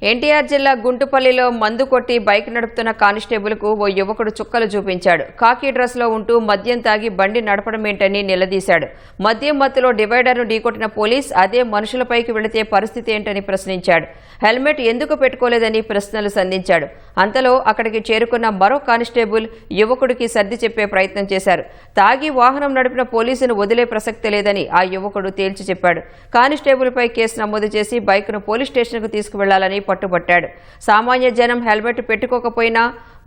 ఎన్టీఆర్ జిల్లా గుంటుపల్లిలో మందు కొట్టి బైక్ నడుపుతున్న కానిస్టేబుల్కు ఓ యువకుడు చుక్కలు చూపించాడు. కాకి డ్రెస్లో ఉంటూ మద్యం తాగి బండి నడపడమేంటని నిలదీశాడు. మద్యం మత్తులో డివైడర్ను ఢీకొట్టిన పోలీస్ అదే మనుషులపైకి వెళితే పరిస్థితి ఏంటని ప్రశ్నించాడు. హెల్మెట్ ఎందుకు పెట్టుకోలేదని ప్రశ్నలు సంధించాడు. అంతలో అక్కడికి చేరుకున్న మరో కానిస్టేబుల్ యువకుడికి సర్ది చెప్పే ప్రయత్నం చేశారు. తాగి వాహనం నడిపిన పోలీసును వదిలే ప్రసక్తి లేదని ఆ యువకుడు తేల్చి చెప్పాడు. కానిస్టేబుల్పై కేసు నమోదు చేసి బైక్ను పోలీస్ స్టేషన్కు తీసుకువెళ్లాలని పట్టుబట్టాడు. సామాన్య జనం హెల్మెట్ పెట్టుకోకపోయినా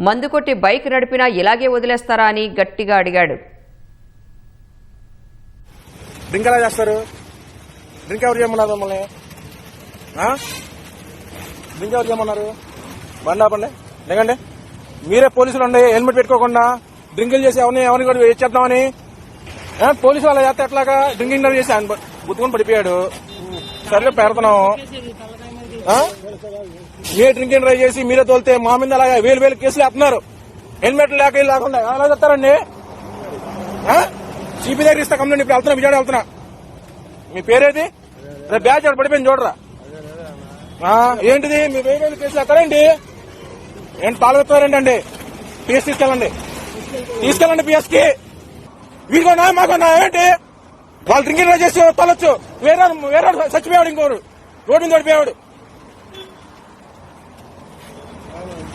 మందు కొట్టి బైక్ నడిపినా ఇలాగే వదిలేస్తారా అని గట్టిగా అడిగాడు. డ్రింక్ ఎలా చేస్తారు? డ్రింక్ ఎవరు చేయమన్నారు మమ్మల్ని? డ్రింక్ ఎవరు చేయమన్నారు? బండి ఆపండి, లేకండి. మీరే పోలీసులు ఉండి హెల్మెట్ పెట్టుకోకుండా డ్రింకులు చేసి ఎవరిని కూడా చేద్దామని పోలీసు వాళ్ళ చేస్తే ఎట్లాగా డ్రింకింగ్ చేసి ఆయన గుర్తుకొని పడిపోయాడు. సరే పెడతాం. మీరే డ్రింకింగ్ డ్రైవ్ చేసి మీరే తోలితే మా మీద అలాగా వేలు కేసులు వేస్తున్నారు. హెల్మెట్ లేకుండా ఎలా చెప్తారండి? సిపి దగ్గర ఇస్తా కంప్లైంట్. ఇప్పుడు వెళ్తున్నా, విజయవాడ వెళ్తున్నా. మీ పేరేది? రేపు బ్యాచ్ పడిపోయింది చూడరా. ఏంటిది మీ వేలు కేసులు ఎక్కడండి? ఏంటి తాళెత్తారండి? పిఎస్ తీసుకెళ్ళండి, పిఎస్ కి. వీడికోనా మాకున్నా ఏంటి? వాళ్ళు డ్రింకింగ్ డ్రైవ్ చేసి తొలొచ్చు. వేరే చచ్చిపోయాడు, ఇంకోరు రోడ్డు మీద పడిపోయాడు.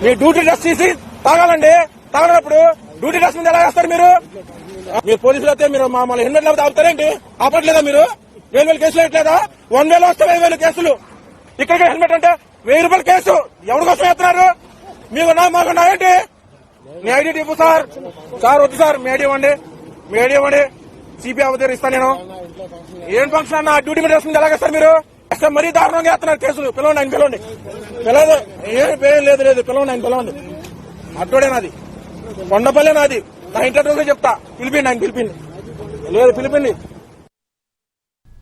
మీ డ్యూటీ డ్రెస్ తీసి తాగాలండి. తాగనప్పుడు డ్యూటీ డ్రెస్ మీద ఎలా వేస్తారు మీరు? మీరు పోలీసులు అయితే మీరు మమ్మల్ని హెల్మెట్ లేకపోతే ఆపుతారేంటి? ఆపట్లేదా మీరు? 1000 కేసులు వేయట్లేదా? 1000 వస్తే 1000 కేసులు. ఇక్కడ హెల్మెట్ అంటే 1000 రూపాయల కేసు. ఎవరి కోసం వేస్తున్నారు? మీకున్నా మాకున్నా ఏంటి? మీ ఐడి టిప్పు సార్. వద్దు సార్, మీ ఐడి ఇవ్వండి. సిపి అవతీరు ఇస్తాను నేను. ఏం ఫంక్షన్ అన్న? డ్యూటీ మీద డ్రెస్ మీద ఎలాగేస్తారు మీరు? మరీ దారుణంగా వేస్తున్నారు కేసులు. పిలవండి, ఆయన పిలవండి. ఏం లేదు, పిలవండి. అట్టోడే నాది, కొండపల్లె నాది. నా ఇంటర్వ్యూగా చెప్తా. పిలిపిండి, ఆయన పిలిపిండి. లేదు పిలిపిండి.